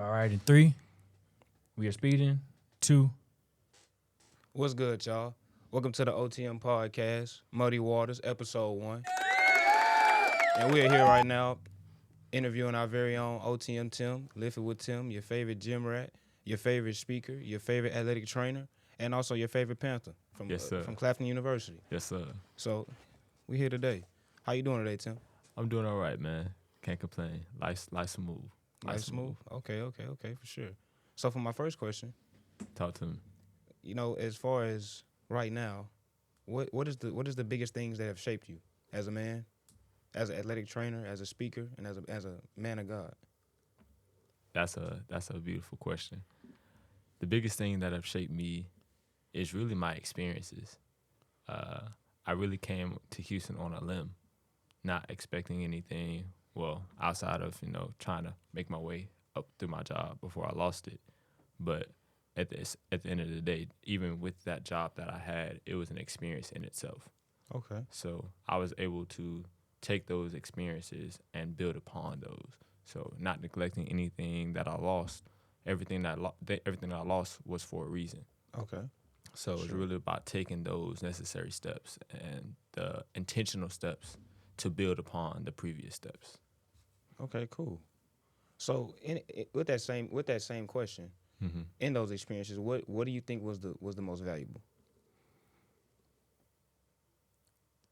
All right, in 3, we are speeding. 2. What's good, y'all? Welcome to the OTM podcast, Muddy Waters, episode 1. And we're here right now interviewing our very own OTM Tim, Liftnwittim, your favorite gym rat, your favorite speaker, your favorite athletic trainer, and also your favorite Panther from Clafton University. Yes, sir. So we're here today. How you doing today, Tim? I'm doing all right, man. Can't complain. Life's smooth. Nice smooth? Okay, for sure. So for my first question, Talk to me. you know, as far as right now, what is the biggest things that have shaped you as a man, as an athletic trainer, as a speaker, and as a man of God? That's a beautiful question. The biggest thing that have shaped me is really my experiences. I really came to Houston on a limb, not expecting anything. Well, outside of trying to make my way up through my job before I lost it, but at the end of the day, even with that job that I had, it was an experience in itself. Okay. So I was able to take those experiences and build upon those. So not neglecting anything that I lost, everything that I lost was for a reason. Okay. So it's really about taking those necessary steps and the intentional steps to build upon the previous steps. Okay, cool. So with that same question, Mm-hmm. in those experiences, what do you think was the most valuable?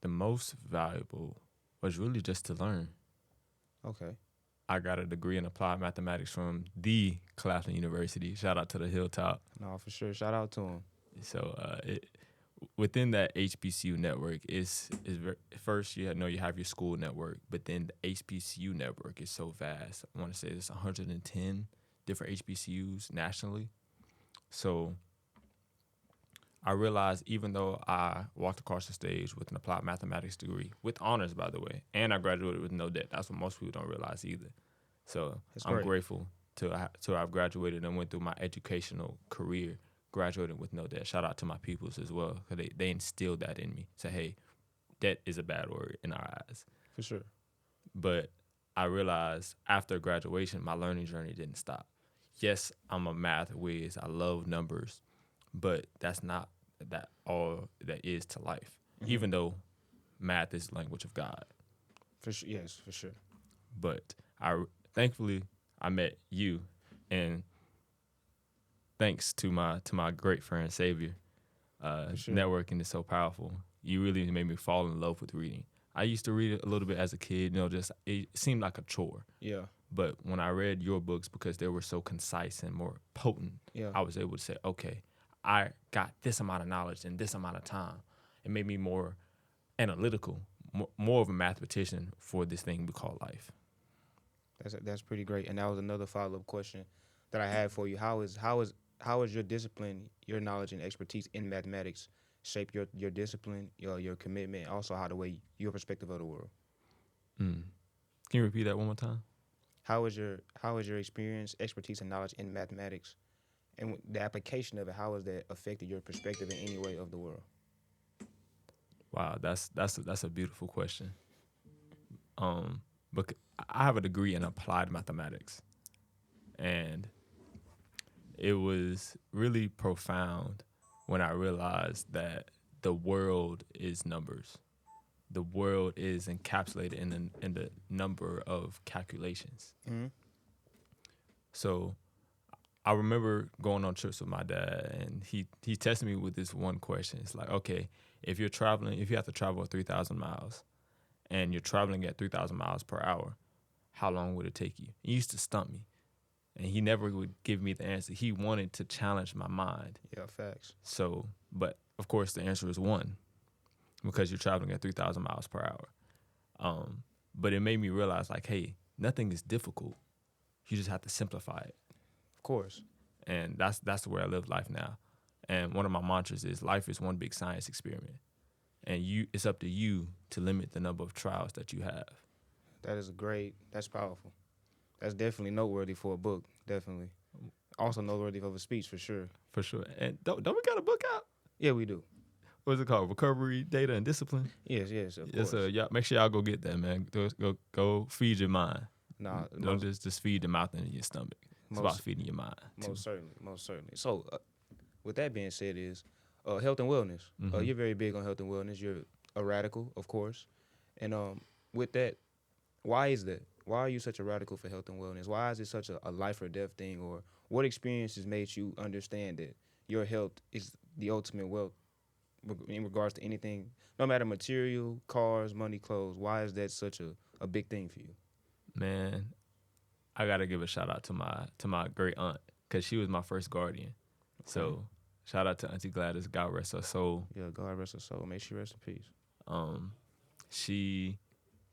The most valuable was really just to learn. Okay. I got a degree in applied mathematics from the Clafton University. Shout out to the Hilltop. No, for sure. Shout out to him. So within that HBCU network is first you have your school network, but then the HBCU network is so vast. I want to say there's 110 different HBCUs nationally. So I realized even though I walked across the stage with an applied mathematics degree, with honors by the way, and I graduated with no debt. That's what most people don't realize either. So I'm grateful to have graduated and went through my educational career graduating with no debt. Shout out to my peoples as well, because they instilled that in me. Say, hey, debt is a bad word in our eyes. For sure. But I realized after graduation, my learning journey didn't stop. Yes, I'm a math whiz. I love numbers, but that's not that all that is to life. Mm-hmm. Even though math is the language of God. For sure. Yes, for sure. But thankfully I met you, and thanks to my great friend Savior, sure. networking is so powerful. You really made me fall in love with reading. I used to read it a little bit as a kid, just it seemed like a chore. Yeah. But when I read your books, because they were so concise and more potent, I was able to say, okay, I got this amount of knowledge in this amount of time. It made me more analytical, more of a mathematician for this thing we call life. That's pretty great. And that was another follow-up question that I had for you. How is your discipline, your knowledge and expertise in mathematics shape your discipline, your commitment, also your perspective of the world? Can you repeat that one more time? How is your experience, expertise, and knowledge in mathematics, and the application of it? How has that affected your perspective in any way of the world? Wow, that's a beautiful question. But I have a degree in applied mathematics, and it was really profound when I realized that the world is numbers. The world is encapsulated in the number of calculations. Mm-hmm. So I remember going on trips with my dad, and he tested me with this one question. It's like, okay, if you have to travel 3,000 miles, and you're traveling at 3,000 miles per hour, how long would it take you? He used to stump me, and he never would give me the answer. He wanted to challenge my mind. Yeah, facts. So, but of course the answer is 1. Because you're traveling at 3,000 miles per hour. But it made me realize, like, hey, nothing is difficult. You just have to simplify it. Of course. And that's the way I live life now. And one of my mantras is life is one big science experiment. And it's up to you to limit the number of trials that you have. That's powerful. That's definitely noteworthy for a book, definitely. Also noteworthy of a speech, for sure. For sure. And don't we got a book out? Yeah, we do. What's it called? Recovery, Data, and Discipline? Yes, of course. Y'all, make sure y'all go get that, man. Go feed your mind. Nah, Don't just feed the mouth and your stomach. It's about feeding your mind. Too. Most certainly. So, with that being said, is health and wellness. Mm-hmm. You're very big on health and wellness. You're a radical, of course. And with that, why is that? Why are you such a radical for health and wellness? Why is it such a life or death thing? Or what experiences made you understand that your health is the ultimate wealth in regards to anything, no matter material, cars, money, clothes? Why is that such a big thing for you? Man, I gotta give a shout out to my great aunt because she was my first guardian. Okay. So shout out to Auntie Gladys, God rest her soul. Yeah, God rest her soul. May she rest in peace. She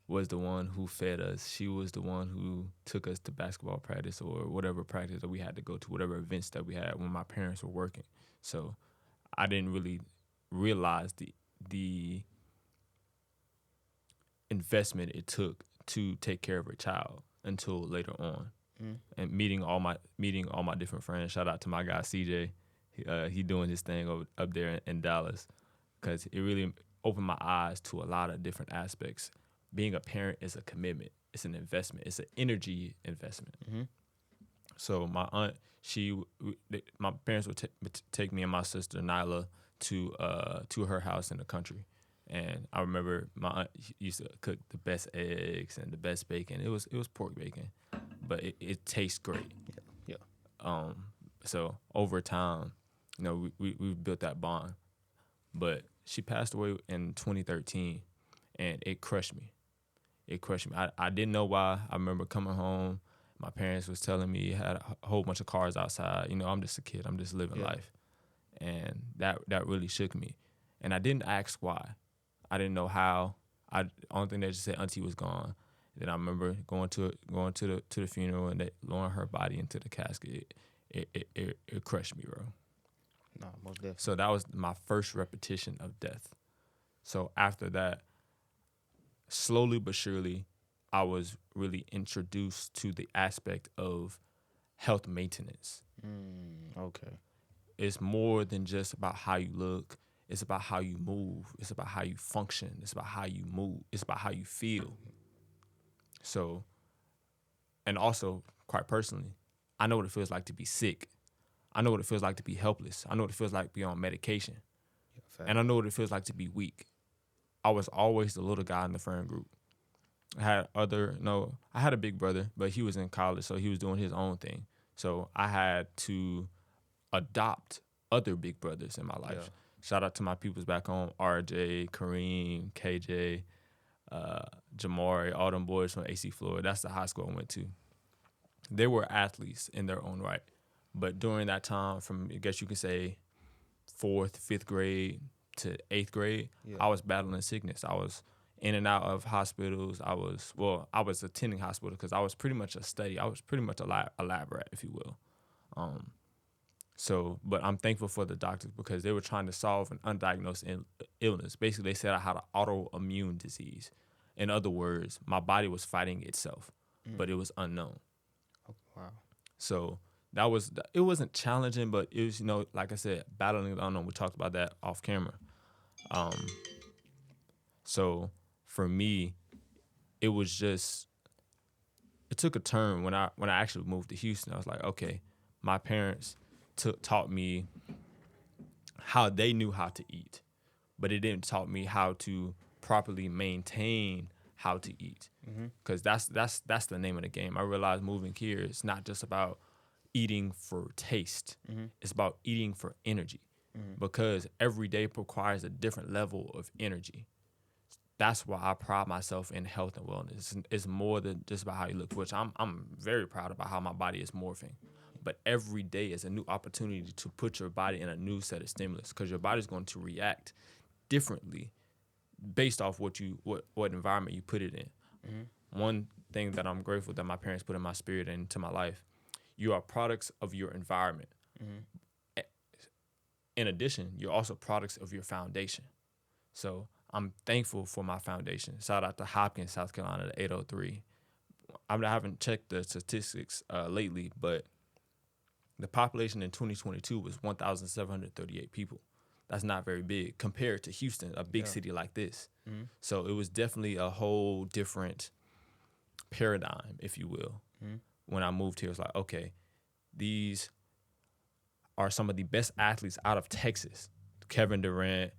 was the one who fed us. She was the one who took us to basketball practice or whatever practice that we had to go to, whatever events that we had when my parents were working. So I didn't really realize the investment it took to take care of a child until later on. And meeting all my different friends. Shout out to my guy CJ. He doing his thing up there in Dallas, because it really opened my eyes to a lot of different aspects. Being a parent is a commitment. It's an investment. It's an energy investment. Mm-hmm. So my aunt, my parents would take me and my sister Nyla to her house in the country, and I remember my aunt used to cook the best eggs and the best bacon. It was pork bacon, but it tastes great. Yeah. So over time, we built that bond. But she passed away in 2013, and it crushed me. I didn't know why. I remember coming home. My parents was telling me had a whole bunch of cars outside. I'm just a kid. I'm just living life. And that really shook me. And I didn't ask why. I didn't know how. Only thing they just said Auntie was gone. Then I remember going to the funeral and they lowering her body into the casket. It crushed me, bro. No, most definitely. So that was my first repetition of death. So after that, slowly but surely, I was really introduced to the aspect of health maintenance. Okay. It's more than just about how you look. It's about how you move. It's about how you function. It's about how you move. It's about how you feel. So, and also, quite personally, I know what it feels like to be sick. I know what it feels like to be helpless. I know what it feels like to be on medication. And I know what it feels like to be weak. I was always the little guy in the friend group. I had a big brother, but he was in college, so he was doing his own thing. So I had to adopt other big brothers in my life. Yeah. Shout out to my peoples back home, RJ, Kareem, KJ, Jamari, all them boys from AC Florida. That's the high school I went to. They were athletes in their own right. But during that time, from, I guess you could say, 4th, 5th grade to 8th grade, I was battling sickness. I was in and out of hospitals. I was attending hospitals because I was pretty much a study. I was pretty much a lab rat, if you will. But I'm thankful for the doctors because they were trying to solve an undiagnosed illness. Basically, they said I had an autoimmune disease. In other words, my body was fighting itself, but it was unknown. Oh, wow. So it wasn't challenging, but it was, like I said, battling the unknown. We talked about that off camera. So for me, it took a turn when I actually moved to Houston. I was like, okay, my parents taught me how they knew how to eat, but it didn't taught me how to properly maintain how to eat. Because that's the name of the game. I realized moving here, it's not just about eating for taste. It's about eating for energy, because every day requires a different level of energy. That's why I pride myself in health and wellness. It's more than just about how you look, which I'm very proud about how my body is morphing. But every day is a new opportunity to put your body in a new set of stimulus, because your body's going to react differently based off what environment you put it in. One thing that I'm grateful that my parents put in my spirit and into my life, you are products of your environment. In addition, you're also products of your foundation. So I'm thankful for my foundation. Shout out to Hopkins, South Carolina, the 803. I haven't checked the statistics lately, but the population in 2022 was 1,738 people. That's not very big compared to Houston, a big city like this. So it was definitely a whole different paradigm, if you will. When I moved here, it was like, okay, these are some of the best athletes out of Texas. Kevin Durant,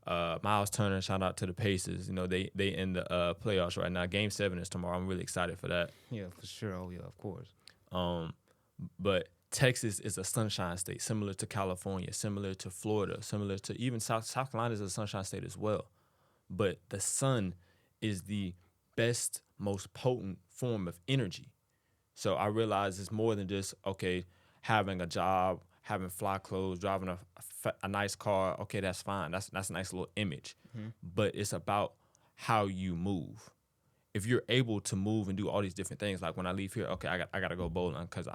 Miles Turner, shout out to the Pacers. You know, they in the playoffs right now. Game 7 is tomorrow. I'm really excited for that. Yeah, for sure. Oh, yeah, of course. But Texas is a sunshine state, similar to California, similar to Florida, similar to even South Carolina is a sunshine state as well. But the sun is the best, most potent form of energy. So I realize it's more than just, okay, having a job, having fly clothes, driving a nice car. Okay, that's fine. That's a nice little image. But it's about how you move. If you're able to move and do all these different things, like when I leave here, okay, I got to go bowling because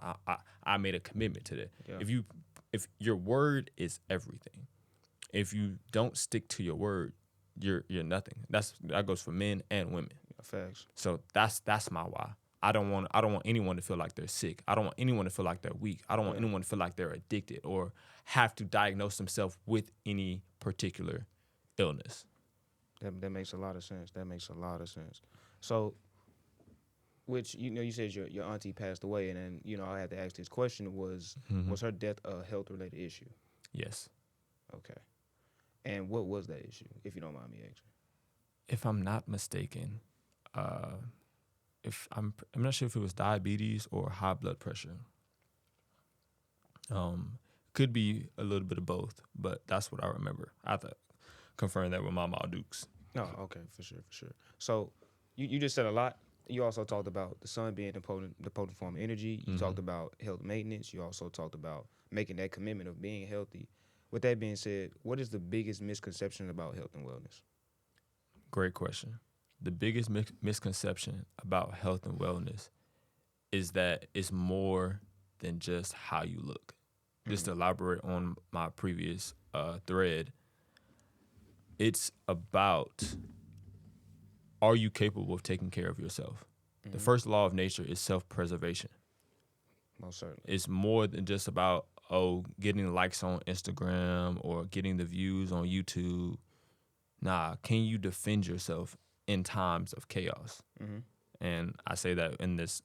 I made a commitment to that. Yeah. If your word is everything, if you don't stick to your word, you're nothing. That goes for men and women. Facts. So that's my why. I don't want anyone to feel like they're sick. I don't want anyone to feel like they're weak. I don't want anyone to feel like they're addicted or have to diagnose themselves with any particular illness. That makes a lot of sense. So, which you said your auntie passed away, and then I had to ask this question: was her death a health related issue? Yes. Okay. And what was that issue, if you don't mind me asking? If I'm not mistaken, if I'm not sure if it was diabetes or high blood pressure. Could be a little bit of both, but that's what I remember. I have to confirm that with Mama Dukes. Oh, okay, for sure. So you just said a lot. You also talked about the sun being the potent form of energy. You talked about health maintenance. You also talked about making that commitment of being healthy. With that being said, what is the biggest misconception about health and wellness? Great question. The biggest misconception about health and wellness is that it's more than just how you look. Just to elaborate on my previous thread, it's about, are you capable of taking care of yourself? The first law of nature is self-preservation. Most certainly. It's more than just about, getting likes on Instagram or getting the views on YouTube. Nah, can you defend yourself in times of chaos? And I say that in this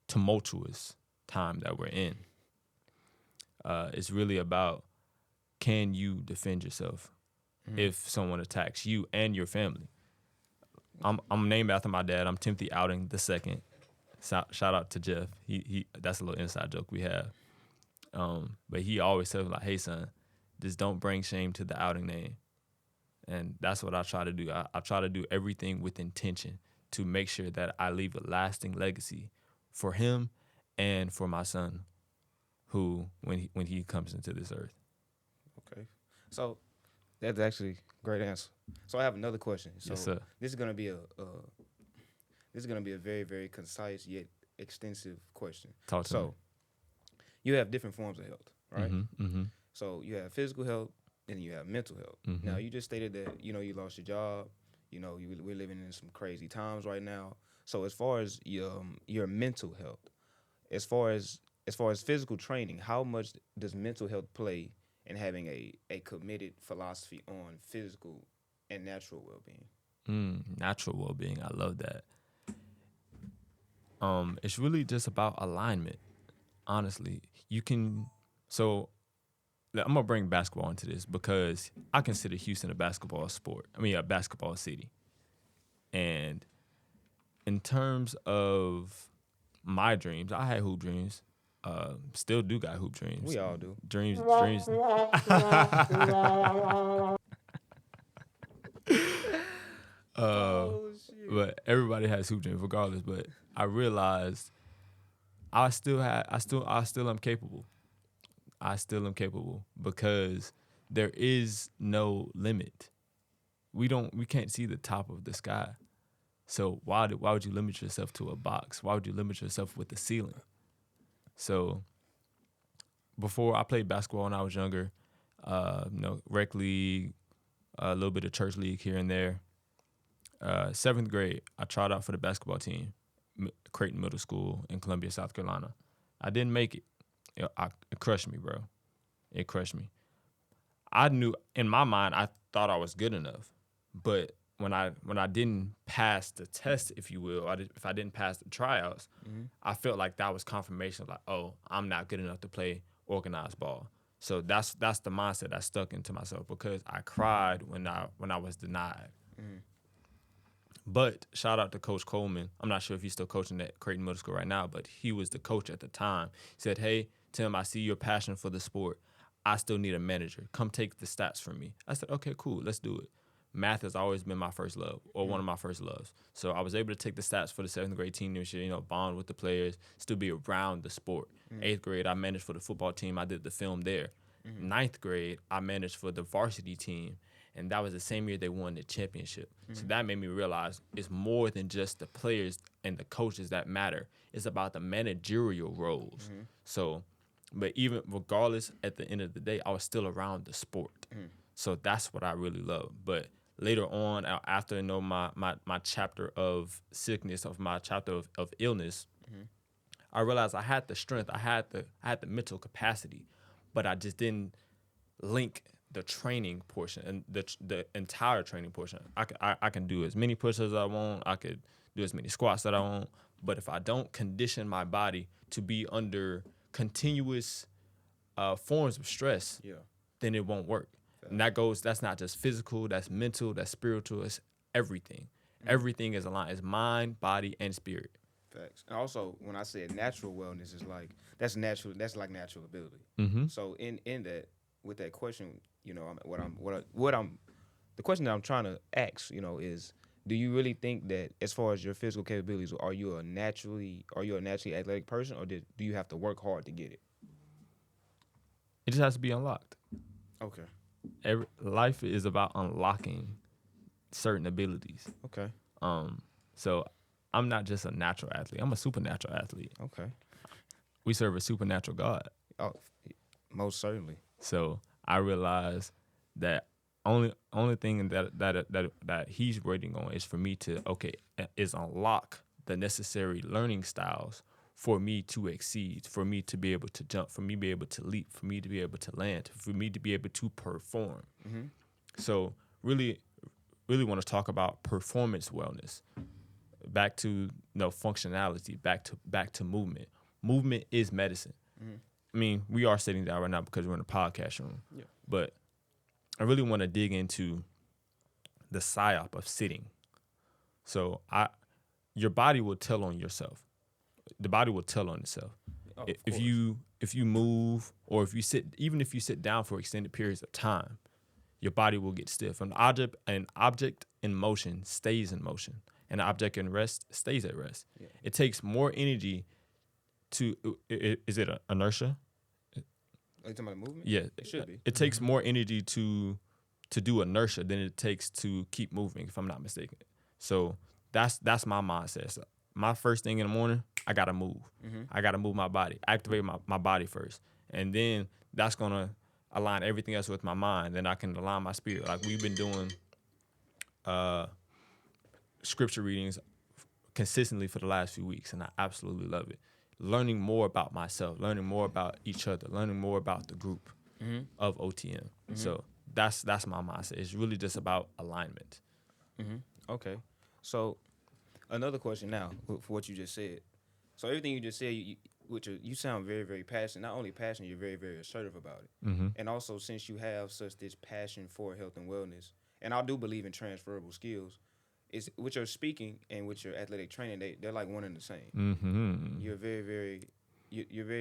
tumultuous time that we're in. It's really about, can you defend yourself if someone attacks you and your family? I'm named after my dad. I'm Timothy Outing II. Shout out to Jeff. He that's a little inside joke we have. But he always tells me, like, hey son, just don't bring shame to the Outing name. And that's what I try to do. I try to do everything with intention to make sure that I leave a lasting legacy for him and for my son, who when he comes into this earth. Okay. So that's actually a great answer. So I have another question. So Yes, sir. This is gonna be a very, very concise yet extensive question. Talk to me. You have different forms of health, right? Mm-hmm. So you have physical health and you have mental health. Now you just stated that you lost your job. We're living in some crazy times right now. So as far as your mental health, as far as physical training, how much does mental health play in having a committed philosophy on physical and natural well-being? Natural well-being. I love that. It's really just about alignment. Honestly, so I'm gonna bring basketball into this because I consider Houston a basketball city. And in terms of my dreams, I had hoop dreams. Still do got hoop dreams. We all do. Dreams. But everybody has hoop dreams regardless. But I realized I still am capable. I still am capable because there is no limit. We can't see the top of the sky. So why would you limit yourself to a box? Why would you limit yourself with the ceiling? So before, I played basketball when I was younger, rec league, a little bit of church league here and there. 7th grade, I tried out for the basketball team, Creighton Middle School in Columbia, South Carolina. I didn't make it. It crushed me, bro. It crushed me. I knew, in my mind, I thought I was good enough, but when I didn't pass the test, if you will, if I didn't pass the tryouts, I felt like that was confirmation, like, oh, I'm not good enough to play organized ball. So that's the mindset I stuck into myself, because I cried when I was denied. But shout out to Coach Coleman. I'm not sure if he's still coaching at Creighton Middle School right now, but he was the coach at the time. He said, hey, Tim, I see your passion for the sport. I still need a manager. Come take the stats from me. I said, okay, cool, let's do it. Math has always been my first love, or one of my first loves. So I was able to take the stats for the 7th grade team this year, bond with the players, still be around the sport. 8th grade, I managed for the football team. I did the film there. 9th grade, I managed for the varsity team. And that was the same year they won the championship. So that made me realize it's more than just the players and the coaches that matter. It's about the managerial roles. So, but even regardless, at the end of the day, I was still around the sport. So that's what I really love. But later on, after my chapter of sickness, of my chapter of illness, I realized I had the strength, I had the mental capacity, but I just didn't link the training portion and the entire training portion. I can do as many push-ups as I want. I could do as many squats that I want. But if I don't condition my body to be under continuous forms of stress, then it won't work. And that's not just physical, that's mental, that's spiritual, it's everything. Everything is aligned. It's mind, body, and spirit. Facts. And also, when I said natural wellness, is like that's natural. That's like natural ability. So in that, with that question, the question that I'm trying to ask, is, do you really think that as far as your physical capabilities, are you a naturally athletic person, or do you have to work hard to get it? It just has to be unlocked. Okay. Life is about unlocking certain abilities. Okay. So I'm not just a natural athlete. I'm a supernatural athlete. Okay. We serve a supernatural God. Oh, most certainly. So I realized that only thing that he's waiting on is for me to unlock the necessary learning styles for me to exceed, for me to be able to jump, for me to be able to leap, for me to be able to land, for me to be able to perform. So really want to talk about performance wellness. Back to functionality, back to movement. Movement is medicine. I mean, we are sitting down right now because we're in a podcast room. Yeah. But I really want to dig into the psyop of sitting. So your body will tell on yourself. The body will tell on itself. Oh, if you move, or if you sit down for extended periods of time, your body will get stiff. An object in motion stays in motion. An object in rest stays at rest. Yeah. It takes more energy is it inertia? Are you talking about movement? Yeah. It should be. It takes more energy to do inertia than it takes to keep moving, if I'm not mistaken. So that's my mindset. So my first thing in the morning, I gotta move. I gotta move my body, activate my body first. And then that's gonna align everything else with my mind. Then I can align my spirit. Like we've been doing scripture readings consistently for the last few weeks, and I absolutely love it. Learning more about myself, learning more about each other, learning more about the group of OTM. So that's my mindset. It's really just about alignment. Okay. So another question now for what you just said. So everything you just said, you sound very, very passionate. Not only passionate, you're very, very assertive about it. And also, since you have such this passion for health and wellness, and I do believe in transferable skills, is with your speaking and with your athletic training, they're like one and the same. You're very,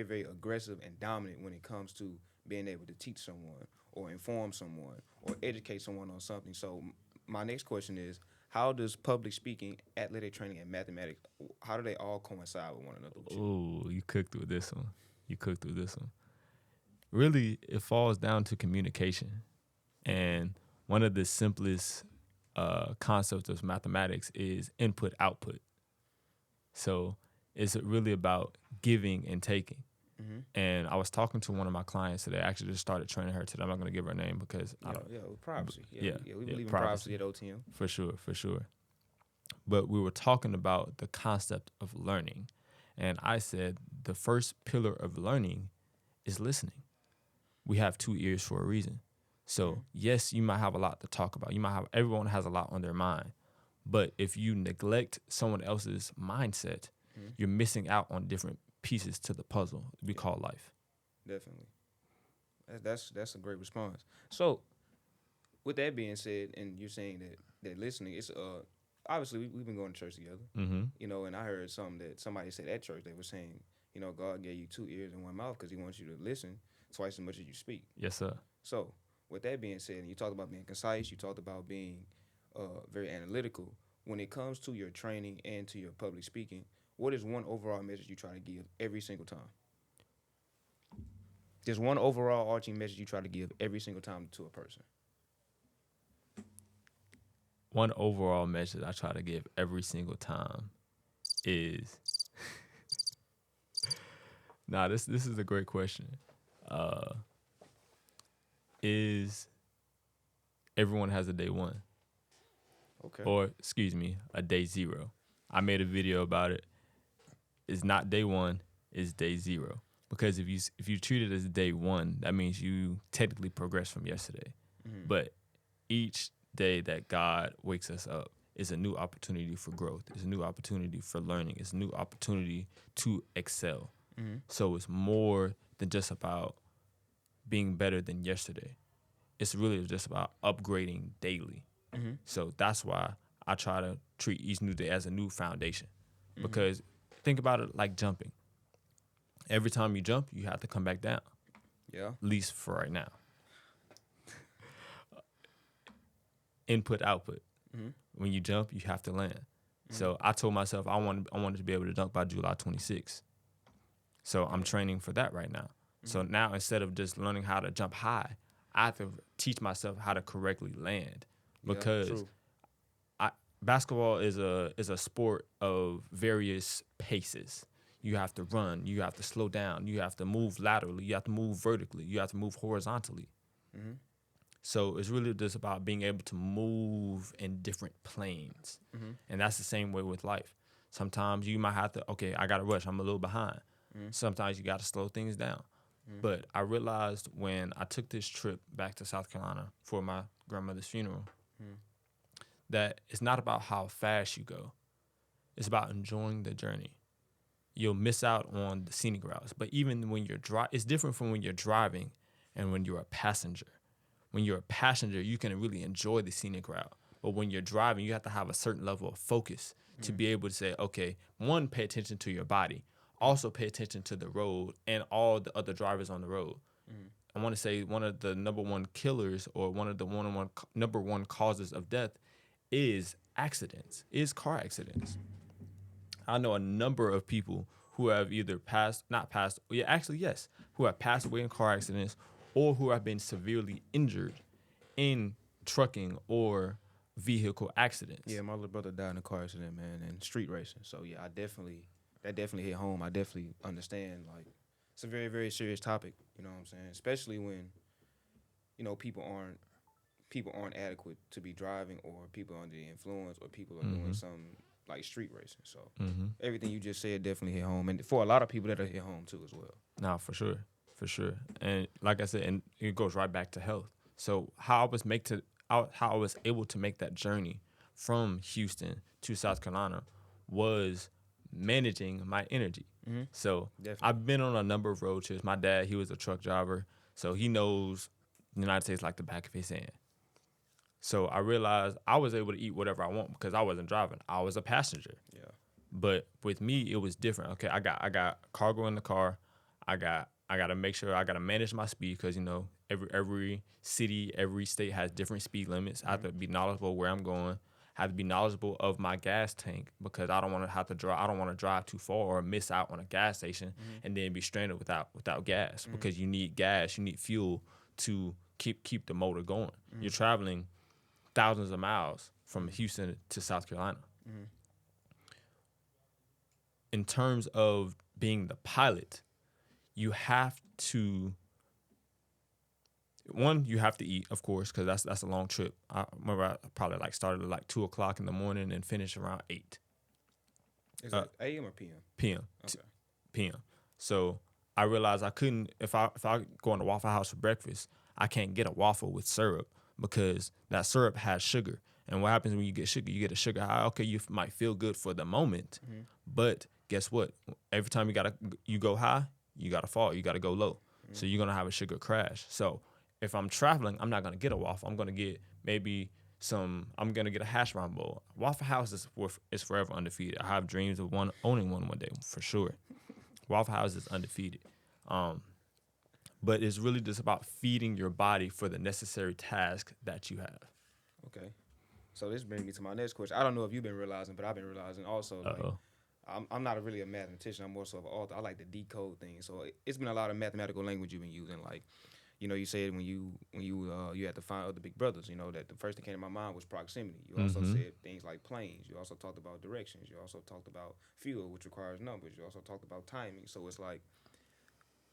very aggressive and dominant when it comes to being able to teach someone or inform someone or educate someone on something. So my next question is, how does public speaking, athletic training, and mathematics, how do they all coincide with one another? Oh, you cooked through this one. Really, it falls down to communication. And one of the simplest concepts of mathematics is input-output. So it's really about giving and taking. And I was talking to one of my clients today. I actually just started training her today. I'm not going to give her a name because I don't. Yeah, privacy. We believe in privacy at OTM. For sure. But we were talking about the concept of learning. And I said the first pillar of learning is listening. We have 2 ears for a reason. So yes, you might have a lot to talk about. Everyone has a lot on their mind. But if you neglect someone else's mindset, you're missing out on different pieces to the puzzle we call life. Definitely. That's a great response. So, with that being said, and you're saying that listening, it's obviously we've been going to church together, you know, and I heard something that somebody said at church. They were saying, you know, God gave you 2 ears and 1 mouth because He wants you to listen twice as much as you speak. Yes, sir. So, with that being said, and you talked about being concise, you talked about being very analytical. When it comes to your training and to your public speaking, what is one overall message you try to give every single time? There's one overall arching message you try to give every single time to a person. One overall message I try to give every single time is this is a great question. Is everyone has a day one. Okay. Or, excuse me, a day zero. I made a video about it. It's not day one, it's day zero. Because if you treat it as day one, that means you technically progress from yesterday. But each day that God wakes us up is a new opportunity for growth. It's a new opportunity for learning. It's a new opportunity to excel. So it's more than just about being better than yesterday. It's really just about upgrading daily. So that's why I try to treat each new day as a new foundation. Because think about it like jumping. Every time you jump, you have to come back down. Yeah. At least for right now. Input, output. When you jump, you have to land. So I told myself I wanted to be able to dunk by July 26th. So I'm training for that right now. So now instead of just learning how to jump high, I have to teach myself how to correctly land. Because basketball is a sport of various paces. You have to run, you have to slow down, you have to move laterally, you have to move vertically, you have to move horizontally. So it's really just about being able to move in different planes. And that's the same way with life. Sometimes you might have to, okay, I got to rush, I'm a little behind. Sometimes you got to slow things down. But I realized when I took this trip back to South Carolina for my grandmother's funeral, that it's not about how fast you go. It's about enjoying the journey. You'll miss out on the scenic routes. But even when you're it's different from when you're driving and when you're a passenger. When you're a passenger, you can really enjoy the scenic route. But when you're driving, you have to have a certain level of focus to be able to say, okay, one, pay attention to your body. Also pay attention to the road and all the other drivers on the road. I want to say one of the number one killers or one of the number one causes of death is car accidents. I know a number of people who have either who have passed away in car accidents or who have been severely injured in trucking or vehicle accidents. Yeah, my little brother died in a car accident, man, and street racing. So yeah, that definitely hit home. I definitely understand. Like, it's a very, very serious topic. You know what I'm saying? Especially when, you know, people aren't adequate to be driving, or people under the influence, or people are doing something like street racing. So everything you just said definitely hit home, and for a lot of people that'll hit home too as well. No, for sure. And like I said, and it goes right back to health. So how I was able to make that journey from Houston to South Carolina was managing my energy. So Definitely. I've been on a number of road trips. My dad, he was a truck driver, so he knows the United States like the back of his hand. So I realized I was able to eat whatever I want because I wasn't driving. I was a passenger. Yeah. But with me, it was different. Okay, I got cargo in the car. I got to make sure I got to manage my speed because, you know, every city, every state has different speed limits. I have to be knowledgeable where I'm going. I have to be knowledgeable of my gas tank because I don't want to have to drive. I don't want to drive too far or miss out on a gas station and then be stranded without gas because you need gas, you need fuel to keep the motor going. You're traveling thousands of miles from Houston to South Carolina. In terms of being the pilot, you have to eat, of course, because that's a long trip. I remember I probably started at 2:00 in the morning and finished around 8 Is that AM or PM? p.m. Okay. p.m. So I realized I couldn't if I go on the Waffle House for breakfast, I can't get a waffle with syrup because that syrup has sugar. And what happens when you get sugar? You get a sugar high. Okay, you might feel good for the moment, but guess what? Every time you go high, you gotta fall. You gotta go low. So you're gonna have a sugar crash. So if I'm traveling, I'm not gonna get a waffle. I'm gonna get maybe I'm gonna get a hash brown bowl. Waffle House is forever undefeated. I have dreams of owning one day for sure. Waffle House is undefeated. But it's really just about feeding your body for the necessary task that you have. Okay. So this brings me to my next question. I don't know if you've been realizing, but I've been realizing also. I'm not really a mathematician. I'm more so of an author. I like to decode things. So it's been a lot of mathematical language you've been using. Like, you said when you had to find other big brothers. That the first thing came to my mind was proximity. You also said things like planes. You also talked about directions. You also talked about fuel, which requires numbers. You also talked about timing. So it's like,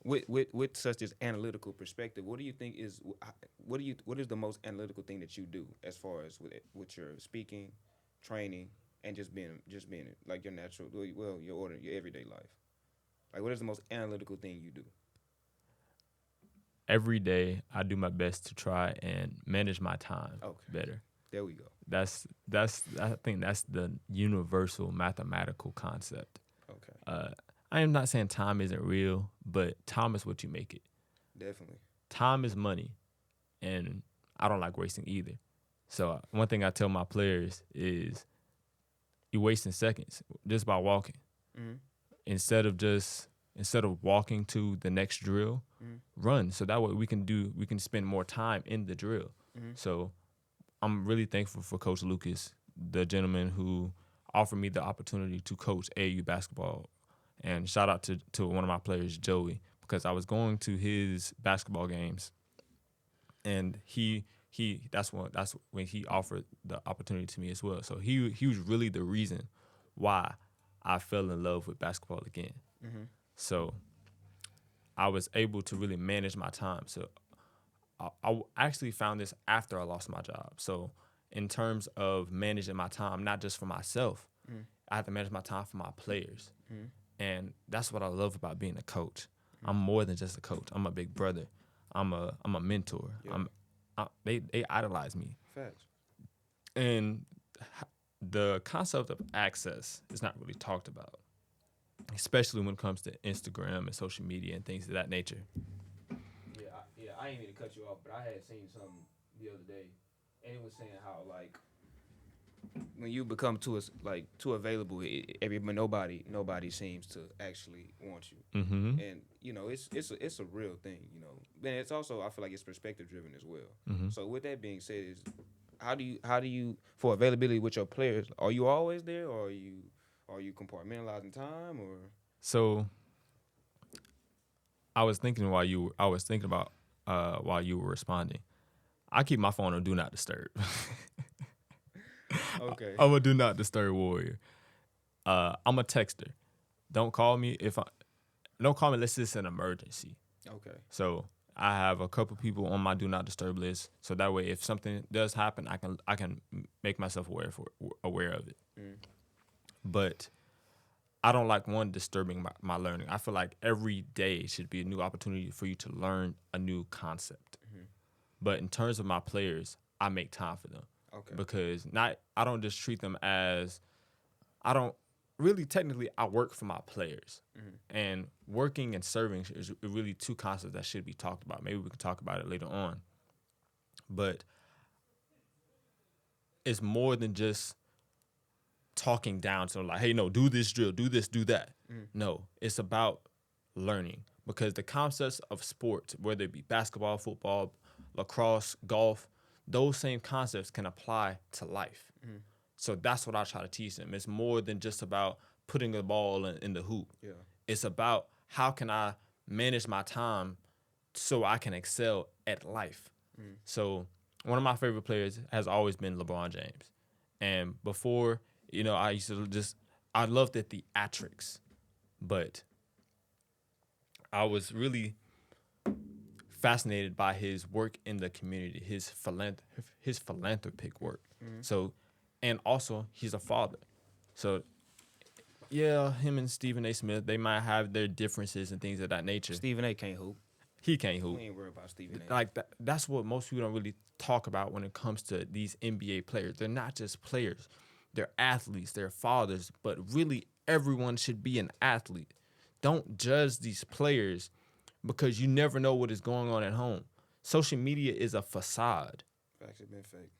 with such as analytical perspective, what do you think is what is the most analytical thing that you do as far as with your speaking, training, and just being like your natural your everyday life? Like, what is the most analytical thing you do? Every day, I do my best to try and manage my time better. There we go. I think that's the universal mathematical concept. Okay. I am not saying time isn't real, but time is what you make it. Definitely. Time is money, and I don't like wasting either. So one thing I tell my players is, you're wasting seconds just by walking. Instead of walking to the next drill, run. So that way we can spend more time in the drill. So I'm really thankful for Coach Lucas, the gentleman who offered me the opportunity to coach AAU basketball. And shout out to one of my players, Joey, because I was going to his basketball games, and that's when he offered the opportunity to me as well. So he was really the reason why I fell in love with basketball again. So I was able to really manage my time. So I actually found this after I lost my job. So in terms of managing my time, not just for myself, I have to manage my time for my players. And that's what I love about being a coach. I'm more than just a coach. I'm a big brother. I'm a mentor. Yeah. They idolize me. Facts. And the concept of access is not really talked about, especially when it comes to Instagram and social media and things of that nature. I ain't mean to cut you off, but I had seen something the other day, and it was saying how, like, when you become too available, nobody seems to actually want you. And it's a real thing. And it's also, I feel like it's perspective driven as well. So with that being said, is how do you for availability with your players? Are you always there, or are you compartmentalizing time, or? So I was thinking while you were responding, I keep my phone on do not disturb. Okay. I'm a do not disturb warrior. I'm a texter. Don't call me unless it's an emergency. Okay. So I have a couple people on my do not disturb list, so that way if something does happen, I can make myself aware of it. But I don't like disturbing my learning. I feel like every day should be a new opportunity for you to learn a new concept. But in terms of my players, I make time for them. Okay. Because I don't just treat them as technically I work for my players. And working and serving is really two concepts that should be talked about. Maybe we can talk about it later on. But it's more than just talking down to them like, hey, no, do this drill, do this, do that. No, it's about learning, because the concepts of sports, whether it be basketball, football, lacrosse, golf, those same concepts can apply to life. So that's what I try to teach them. It's more than just about putting the ball in the hoop. Yeah. It's about how can I manage my time so I can excel at life. So one of my favorite players has always been LeBron James. And before, I loved the theatrics, but I was really fascinated by his work in the community, his philanthropic work. So, and also he's a father. So, yeah, him and Stephen A. Smith, they might have their differences and things of that nature. Stephen A. can't hoop. He can't hoop. We ain't worried about Stephen A. Like that's what most people don't really talk about when it comes to these NBA players. They're not just players. They're athletes. They're fathers. But really, everyone should be an athlete. Don't judge these players because you never know what is going on at home. Social media is a facade. Facts have been fake.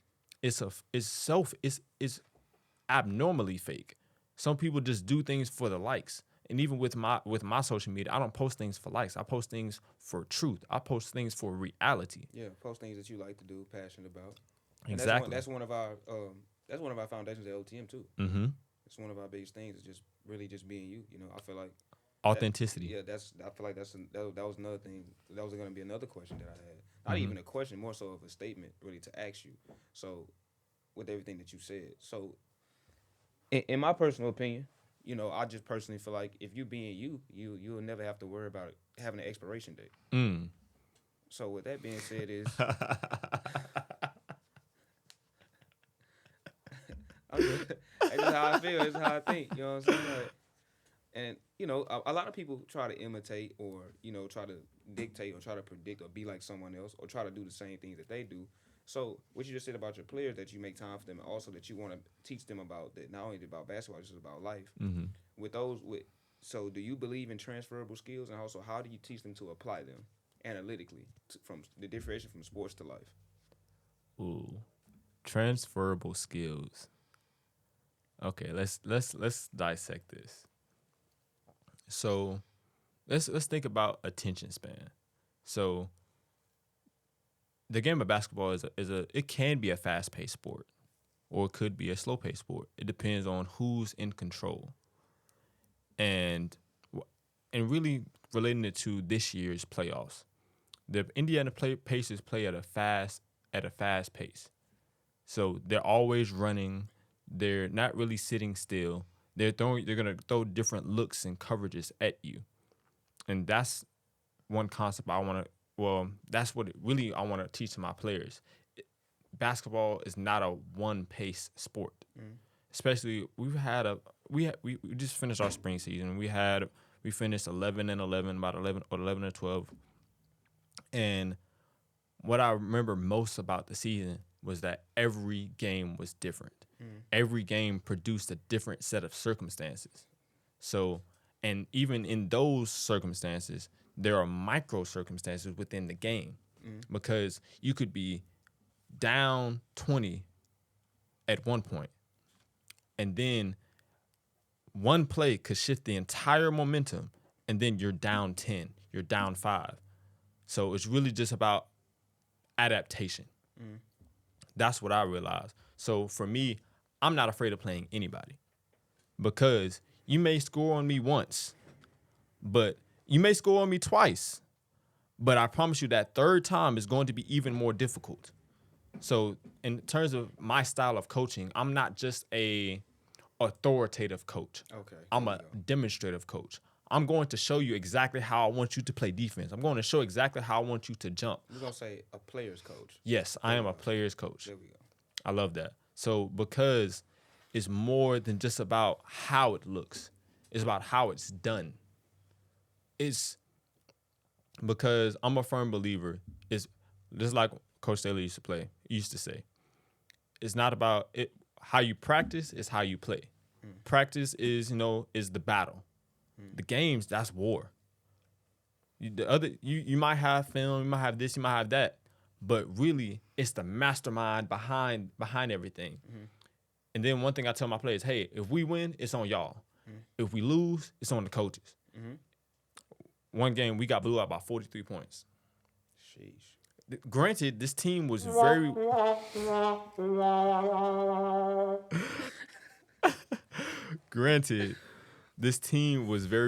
It's abnormally fake. Some people just do things for the likes. And even with my social media, I don't post things for likes. I post things for truth. I post things for reality. Yeah, post things that you like to do, passionate about. And Exactly. That's one of our foundations at OTM too. Mm-hmm. It's one of our biggest things. Is just really just being you. You know, I feel like Authenticity. I feel like that was another thing. That was going to be another question that I had. Not Mm-hmm. even a question, more so of a statement, really to ask you. So, with everything that you said, so in my personal opinion, you know, I just personally feel like if you being you'll never have to worry about having an expiration date. Mm. So with that being said, it's just how I feel. It's how I think. You know what I'm saying? Like, and you know, a lot of people try to imitate or you know try to dictate or try to predict or be like someone else or try to do the same things that they do. So what you just said about your players, that you make time for them, and also that you want to teach them about that, not only about basketball, just about life. Mm-hmm. So do you believe in transferable skills, and also how do you teach them to apply them analytically from the differentiation from sports to life? Ooh, transferable skills. Okay, let's dissect this. So, let's think about attention span. So, the game of basketball it can be a fast-paced sport, or it could be a slow-paced sport. It depends on who's in control. And really relating it to this year's playoffs, the Indiana Pacers play at a fast pace. So they're always running. They're not really sitting still. They're gonna throw different looks and coverages at you, and that's one concept I want to. Well, that's what I want to teach to my players. Basketball is not a one-pace sport. Mm. Especially we just finished our spring season. We finished 11-11, about 11 or 12, and what I remember most about the season was that every game was different. Every game produced a different set of circumstances. So, and even in those circumstances, there are micro circumstances within the game because you could be down 20 at one point, and then one play could shift the entire momentum, and then you're down 10, you're down 5. So it's really just about adaptation. That's what I realized. So for me, I'm not afraid of playing anybody because you may score on me once, but you may score on me twice, but I promise you that third time is going to be even more difficult. So in terms of my style of coaching, I'm not just a authoritative coach. Okay. I'm a demonstrative coach. I'm going to show you exactly how I want you to play defense. I'm going to show exactly how I want you to jump. We're going to say a player's coach. Yes, I am a player's coach. There we go. I love that. So because it's more than just about how it looks. It's about how it's done. It's because I'm a firm believer. It's just like Coach Taylor used to say. It's not about it. How you practice is how you play. Practice is the battle. The games, that's war. You might have film, you might have this, you might have that, but really it's the mastermind behind everything. And then one thing I tell my players, hey, if we win, it's on y'all. If we lose, it's on the coaches. One game we got blew out by 43 points. Sheesh. Granted, this team was very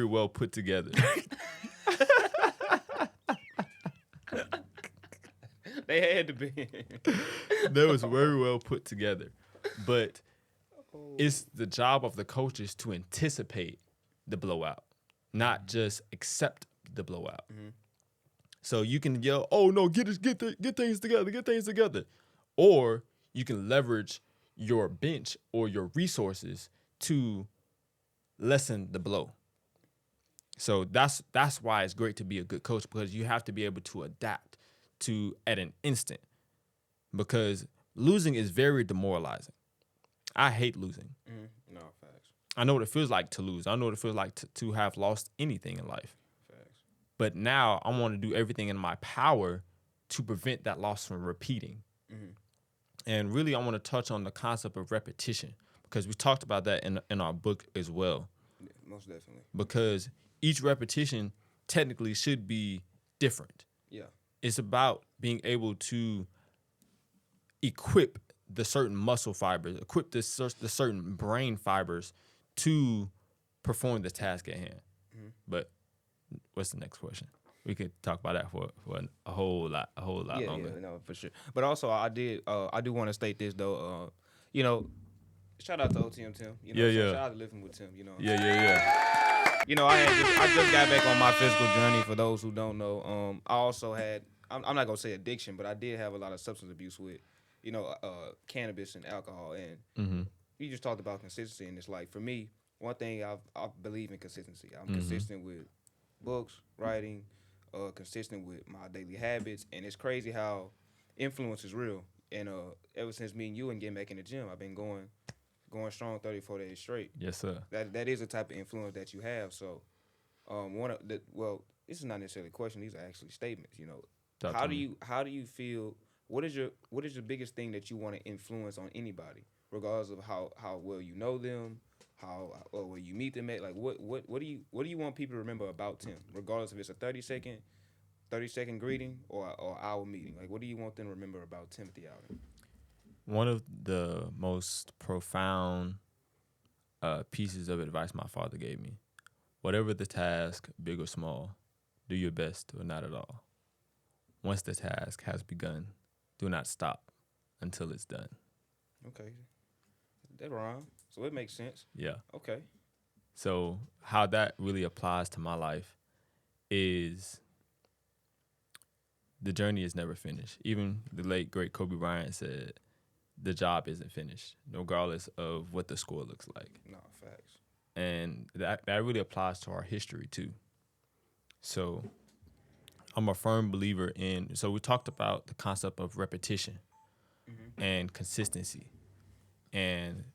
well put together. They had to be. That was very well put together. But it's the job of the coaches to anticipate the blowout, not just accept the blowout. So you can yell, "Oh no, get things together," or you can leverage your bench or your resources to lessen the blow. So that's why it's great to be a good coach, because you have to be able to adapt to at an instant, because losing is very demoralizing. I hate losing. No, facts. I know what it feels like to lose. I know what it feels like to have lost anything in life. Facts. But now I want to do everything in my power to prevent that loss from repeating. And really, I want to touch on the concept of repetition, because we talked about that in our book as well. Yeah, most definitely. Because each repetition technically should be different. Yeah. It's about being able to equip the certain muscle fibers, equip the certain brain fibers to perform the task at hand. But what's the next question? We could talk about that for a whole lot longer. Yeah, no, for sure. But also, I do want to state this though. Shout out to OTM Tim. Shout out to Living with Tim. Yeah. I just got back on my physical journey. For those who don't know, I also had. I'm not gonna say addiction, but I did have a lot of substance abuse with, cannabis and alcohol. And you just talked about consistency, and it's like for me, one thing I believe in consistency. I'm consistent with books, writing, consistent with my daily habits, and it's crazy how influence is real. And ever since meeting you and getting back in the gym, I've been going strong 34 days straight. Yes, sir. That is a type of influence that you have. So, this is not necessarily a question; these are actually statements. How do you feel? What is the biggest thing that you want to influence on anybody, regardless of how well you know them, how well you meet them at? Like, what do you want people to remember about Tim, regardless if it's a 30-second greeting or hour meeting? Like, what do you want them to remember about Timothy Allen? One of the most profound pieces of advice my father gave me: whatever the task, big or small, do your best or not at all. Once the task has begun, do not stop until it's done. Okay, that rhyme, so it makes sense. Yeah. Okay. So how that really applies to my life is the journey is never finished. Even the late, great Kobe Bryant said, the job isn't finished, regardless of what the score looks like. No, facts. And that really applies to our history, too. So I'm a firm believer in, so we talked about the concept of repetition and consistency. And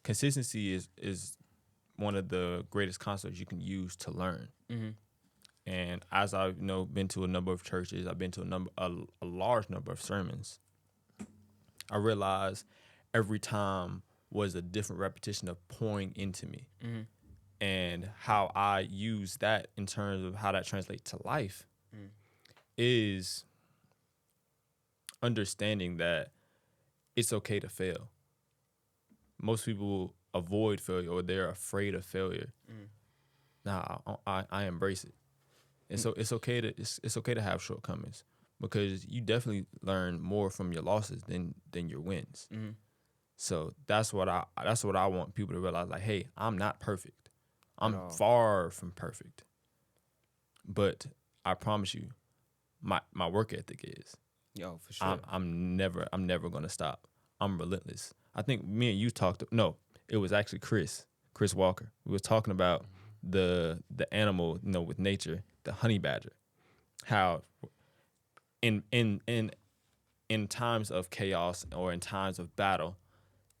consistency is one of the greatest concepts you can use to learn. And as I've been to a number of churches, I've been to a large number of sermons, I realized every time was a different repetition of pouring into me. And how I use that in terms of how that translates to life is understanding that it's okay to fail. Most people avoid failure, or they're afraid of failure. Nah, I embrace it. And so it's okay to have shortcomings, because you definitely learn more from your losses than your wins. So that's what I want people to realize. Like, hey, I'm not perfect. I'm far from perfect. But I promise you, my work ethic is. Yo, for sure. I'm never gonna stop. I'm relentless. I think me and you talked. No, it was actually Chris Walker. We were talking about the animal, with nature, the honey badger. How in times of chaos or in times of battle,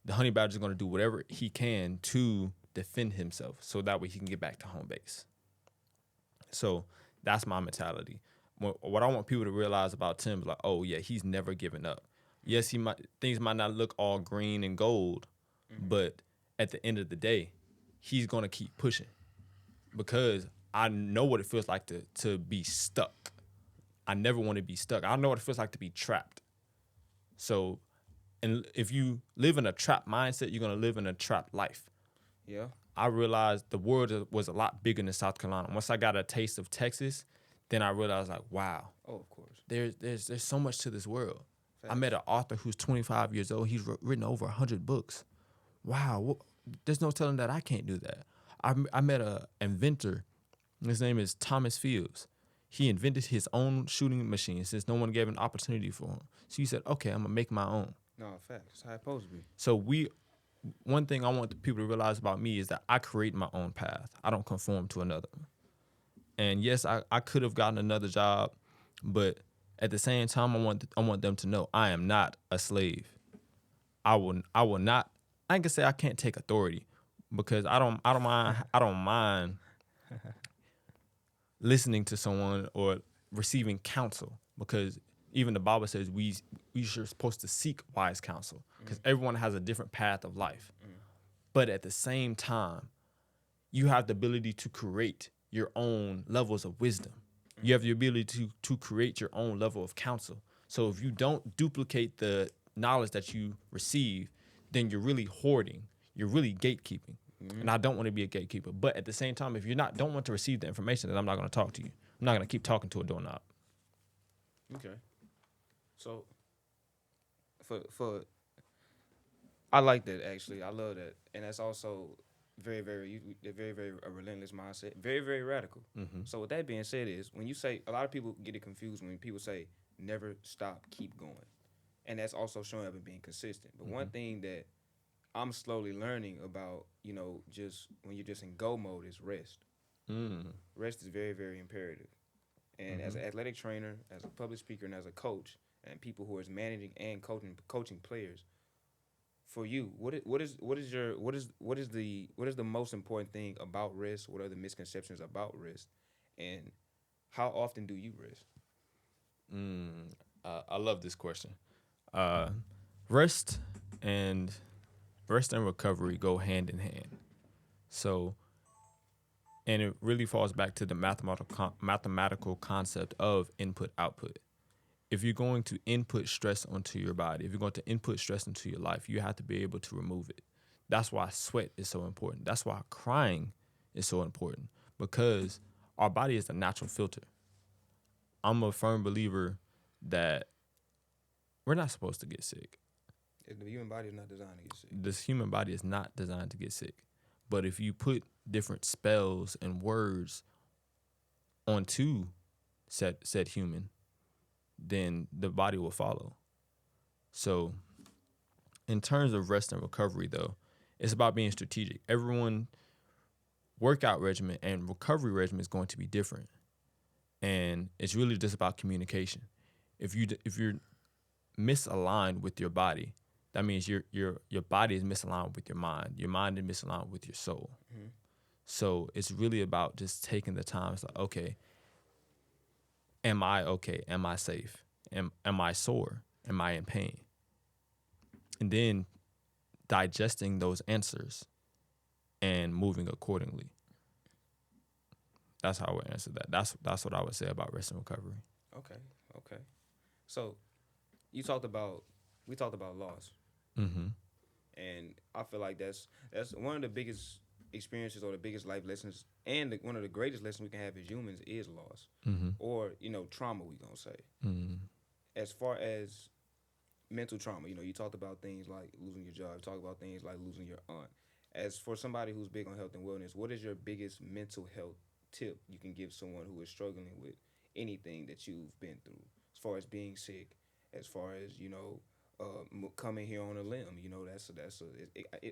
the honey badger is going to do whatever he can to defend himself, so that way he can get back to home base. So that's my mentality. What I want people to realize about Tim is like, oh yeah, he's never given up. Yes, things might not look all green and gold, but at the end of the day, he's going to keep pushing, because I know what it feels like to be stuck. I never want to be stuck. I know what it feels like to be trapped. So, and if you live in a trapped mindset, you're going to live in a trapped life. Yeah. I realized the world was a lot bigger than South Carolina. Once I got a taste of Texas, then I realized, like, wow. Oh, of course. There's so much to this world. Facts. I met an author who's 25 years old. He's written over 100 books. Wow. There's no telling that I can't do that. I met an inventor. His name is Thomas Fields. He invented his own shooting machine since no one gave an opportunity for him. So he said, okay, I'm going to make my own. No, facts. That's how it's supposed to be. So one thing I want the people to realize about me is that I create my own path. I don't conform to another. And yes, I could have gotten another job, but at the same time, I want them to know I am not a slave. I will not. I ain't gonna say I can't take authority, because I don't mind listening to someone or receiving counsel, because even the Bible says we are supposed to seek wise counsel, because everyone has a different path of life. But at the same time, you have the ability to create your own levels of wisdom. You have the ability to create your own level of counsel. So if you don't duplicate the knowledge that you receive, then you're really hoarding. You're really gatekeeping. And I don't want to be a gatekeeper. But at the same time, if don't want to receive the information, then I'm not going to talk to you. I'm not going to keep talking to a doorknob. Okay. So for I like that, actually. I love that. And that's also very, very, very, very a relentless mindset. Very, very radical. So with that being said, is when you say, a lot of people get it confused when people say never stop, keep going. And that's also showing up and being consistent. But one thing that I'm slowly learning about, just when you're just in go mode, is rest. Rest is very, very imperative. And as an athletic trainer, as a public speaker, and as a coach, and people who is managing and coaching players, for you, what is the most important thing about rest? What are the misconceptions about rest, and how often do you rest? I love this question. Uh, rest and recovery go hand in hand. So, and it really falls back to the mathematical concept of input output. If you're going to input stress onto your body, if you're going to input stress into your life, you have to be able to remove it. That's why sweat is so important. That's why crying is so important, because our body is a natural filter. I'm a firm believer that we're not supposed to get sick. The human body is not designed to get sick. This human body is not designed to get sick. But if you put different spells and words onto said human, then the body will follow. So in terms of rest and recovery, though, it's about being strategic. Everyone workout regimen and recovery regimen is going to be different. And it's really just about communication. If you're misaligned with your body, that means your body is misaligned with your mind. Your mind is misaligned with your soul. So it's really about just taking the time. It's like, okay, am I okay? Am I safe? Am I sore? Am I in pain? And then digesting those answers and moving accordingly. That's how I would answer that. That's what I would say about rest and recovery. Okay. So we talked about loss. And I feel like that's one of the biggest experiences, or the biggest life lessons, and one of the greatest lessons we can have as humans is loss, or trauma. We gonna say, as far as mental trauma, you talked about things like losing your job. You talked about things like losing your aunt. As for somebody who's big on health and wellness, what is your biggest mental health tip you can give someone who is struggling with anything that you've been through, as far as being sick, as far as coming here on a limb?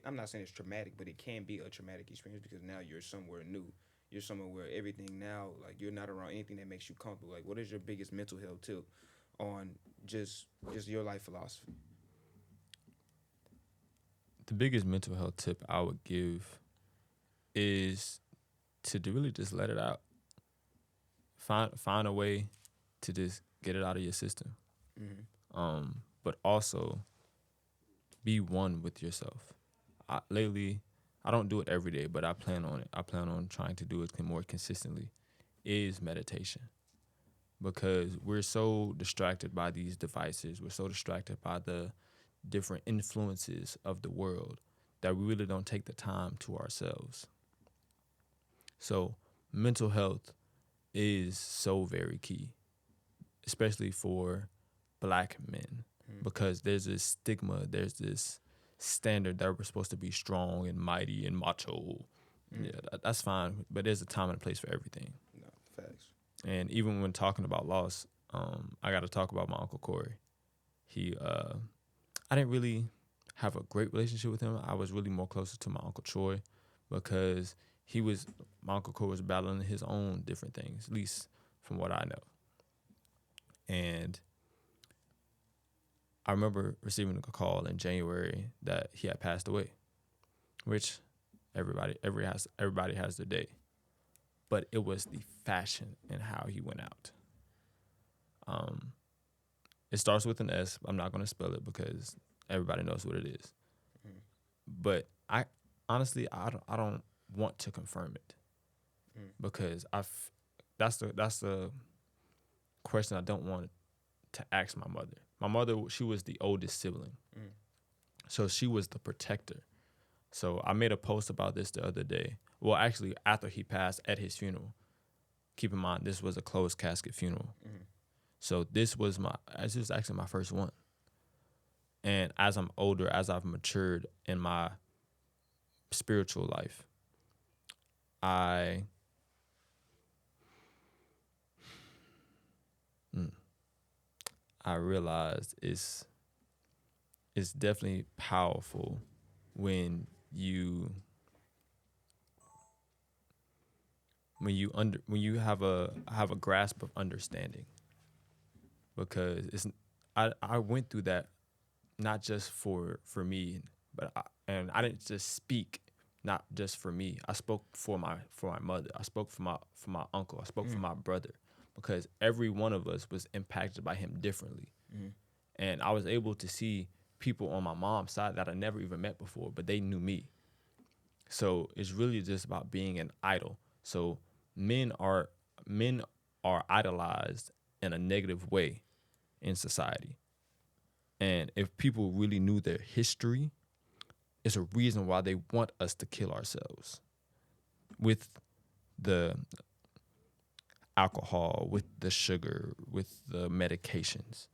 I'm not saying it's traumatic, but it can be a traumatic experience, because now you're somewhere new. You're somewhere where everything now, like, you're not around anything that makes you comfortable. Like, what is your biggest mental health tip on just your life philosophy? The biggest mental health tip I would give is to really just let it out. Find a way to just get it out of your system. But also be one with yourself. Lately, I don't do it every day, but I plan on it. I plan on trying to do it more consistently, is meditation. Because we're so distracted by these devices. We're so distracted by the different influences of the world that we really don't take the time to ourselves. So mental health is so very key, especially for Black men, because there's this stigma, there's this standard that we're supposed to be strong and mighty and macho. Yeah, that's fine, but there's a time and a place for everything. No, facts. And even when talking about loss, I got to talk about my Uncle Corey. I didn't really have a great relationship with him. I was really more closer to my Uncle Troy, because my Uncle Cole was battling his own different things, at least from what I know. And I remember receiving a call in January that he had passed away, which everybody has their day. But it was the fashion and how he went out. It starts with an S. I'm not going to spell it because everybody knows what it is. Mm. But I honestly don't want to confirm it because that's the question I don't want to ask my mother. My mother, she was the oldest sibling, so she was the protector. So I made a post about this the other day. Well, actually, after he passed at his funeral. Keep in mind, this was a closed casket funeral. So this was actually my first one. And as I'm older, as I've matured in my spiritual life, I realized it's definitely powerful when you have a grasp of understanding, because I went through that not just for me, but I didn't just speak not just for me. I spoke for my mother. I spoke for my uncle. I spoke for my brother, because every one of us was impacted by him differently. And I was able to see people on my mom's side that I never even met before, but they knew me. So it's really just about being an idol. So men are idolized in a negative way in society. And if people really knew their history, it's a reason why they want us to kill ourselves with the alcohol, with the sugar, with the medications,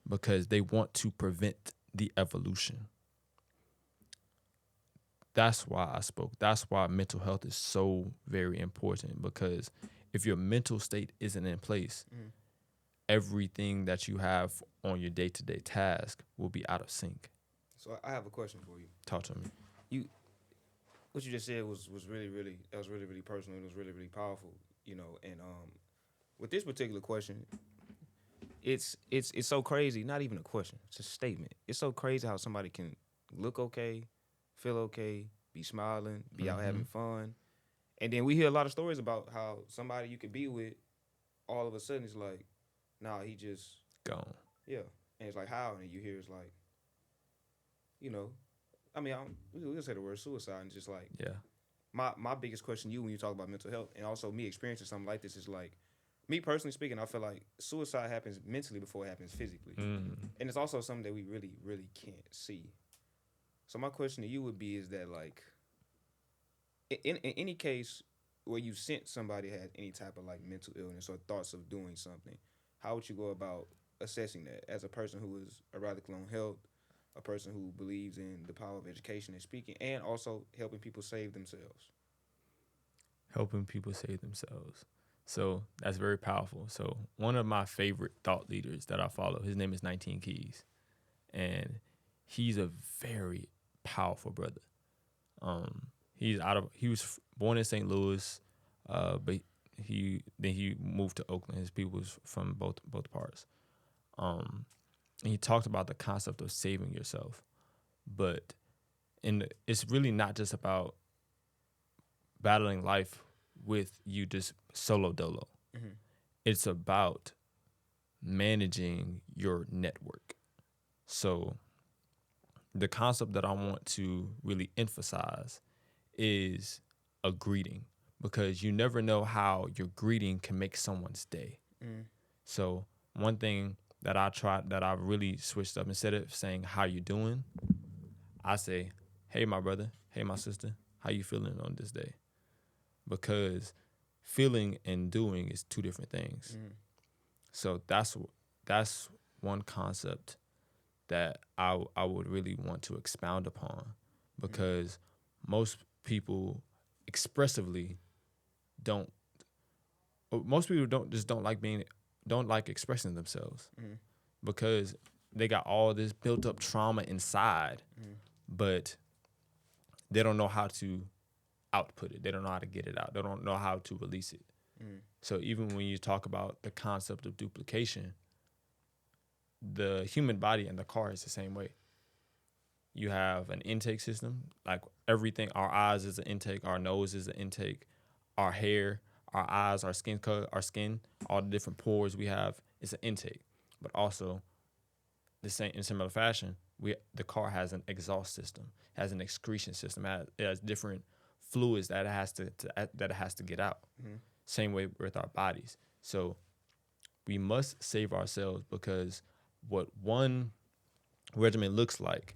because they want to prevent the evolution. That's why I spoke. That's why mental health is so very important, because if your mental state isn't in place, everything that you have on your day-to-day task will be out of sync. So I have a question for you. Talk to me. What you just said was really, really, that was really, really personal. It was really, really powerful, you know. And with this particular question, it's so crazy. Not even a question. It's a statement. It's so crazy how somebody can look okay, feel okay, be smiling, be out having fun, and then we hear a lot of stories about how somebody you could be with, all of a sudden it's like, nah, he just Gone. yeah, and it's like how, and you hear it's like, you know, I mean, we'll say the word suicide, and just like, Yeah. my biggest question to you when you talk about mental health, and also me experiencing something like this, is like, me personally speaking, I feel like suicide happens mentally before it happens physically. And it's also something that we really, really can't see. So my question to you would be, is that like, in any case where you sense somebody had any type of like mental illness or thoughts of doing something, how would you go about assessing that as a person who is a radical on health, a person who believes in the power of education and speaking, and also helping people save themselves? Helping people save themselves. So that's very powerful. So one of my favorite thought leaders that I follow, his name is 19 Keys, and he's a very powerful brother. He was born in St. Louis, but he moved to Oakland. His people was from both parts. And he talked about the concept of saving yourself, but it's really not just about battling life with you just solo dolo. It's about managing your network. So the concept that I want to really emphasize is a greeting, because you never know how your greeting can make someone's day. So one thing that I really switched up, instead of saying how you doing, I say, hey my brother, hey my sister, how you feeling on this day? Because feeling and doing is two different things. So that's one concept that I would really want to expound upon, because most people expressively most people don't like expressing themselves, because they got all this built up trauma inside, but they don't know how to output it. They don't know how to get it out. They don't know how to release it. So even when you talk about the concept of duplication, the human body and the car is the same way. You have an intake system, like everything. Our eyes is an intake, our nose is an intake, our hair, our eyes, our skin color, our skin, all the different pores we have is an intake. But also, the same in similar fashion, the car has an exhaust system, has an excretion system, it has different fluids that it has to get out. Same way with our bodies. So we must save ourselves, because what one regimen looks like,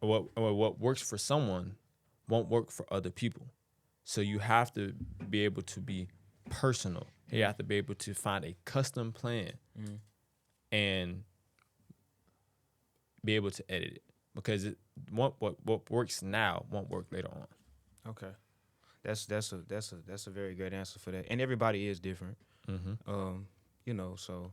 what works for someone won't work for other people. So you have to be able to be personal. You have to be able to find a custom plan and be able to edit it, because what works now won't work later on. Okay, that's a very great answer for that. And everybody is different. You know, so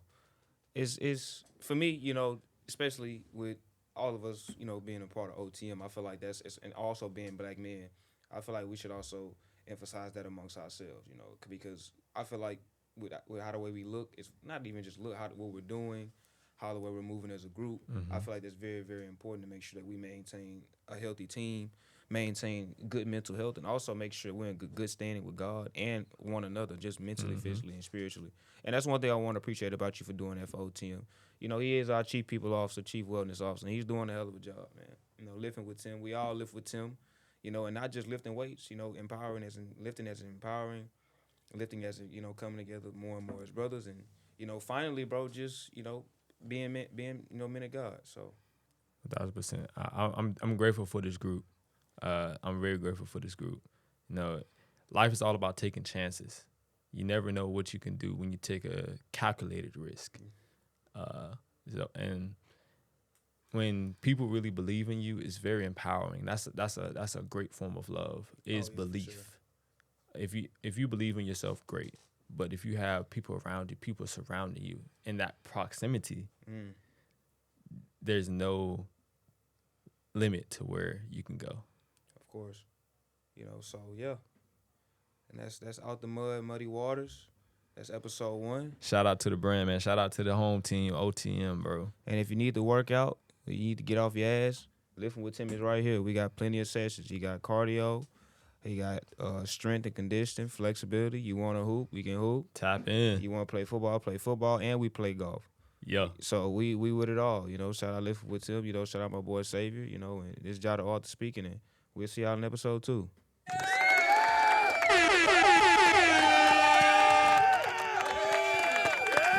it's for me, you know, especially with all of us, you know, being a part of OTM, I feel like and also being black men, I feel like we should also emphasize that amongst ourselves, you know, because I feel like with how the way we look, it's not even just look, what we're doing, how the way we're moving as a group. I feel like that's very, very important to make sure that we maintain a healthy team, maintain good mental health, and also make sure we're in good standing with God and one another, just mentally, physically, and spiritually. And that's one thing I want to appreciate about you for doing that for OTM. You know, he is our chief people officer, chief wellness officer, and he's doing a hell of a job, man. You know, lifting with Tim. We all lift with Tim, you know, and not just lifting weights, you know, lifting as empowering, lifting as, you know, coming together more and more as brothers. And, you know, finally, bro, just, you know, being you know, men of God. So 1,000%. I'm grateful for this group. I'm very grateful for this group. You know, life is all about taking chances. You never know what you can do when you take a calculated risk. And when people really believe in you, it's very empowering. That's a great form of love. Is belief. Sure. If you believe in yourself, great. But if you have people around you, people surrounding you, in that proximity, there's no limit to where you can go. Of course. You know, so yeah. And that's Out the Mud, Muddy Waters. That's episode 1. Shout out to the brand, man. Shout out to the home team, OTM, bro. And if you need to work out, you need to get off your ass, Lifting with Tim is right here. We got plenty of sessions. You got cardio. You got strength and conditioning, flexibility. You want to hoop, we can hoop. Tap in. You want to play football, and we play golf. Yeah. So we with it all, you know. Shout out Lifting with Tim, you know. Shout out my boy Xavier, you know. And this is Jada Arthur speaking, and we'll see y'all in episode 2.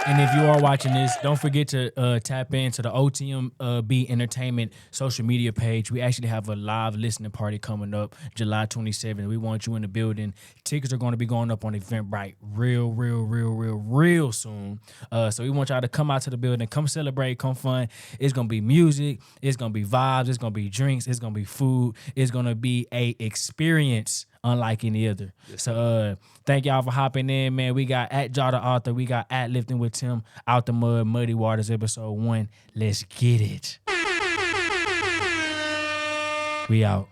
And if you are watching this, don't forget to tap into the OTMB Entertainment social media page. We actually have a live listening party coming up July 27th. We want you in the building. Tickets are going to be going up on Eventbrite real soon. So we want y'all to come out to the building, come celebrate, come fun. It's going to be music. It's going to be vibes. It's going to be drinks. It's going to be food. It's going to be a experience unlike any other. Yes, so thank y'all for hopping in, man. We got at Jada Arthur. We got at Lifting with Tim, Out the Mud, Muddy Waters, episode 1. Let's get it. We out.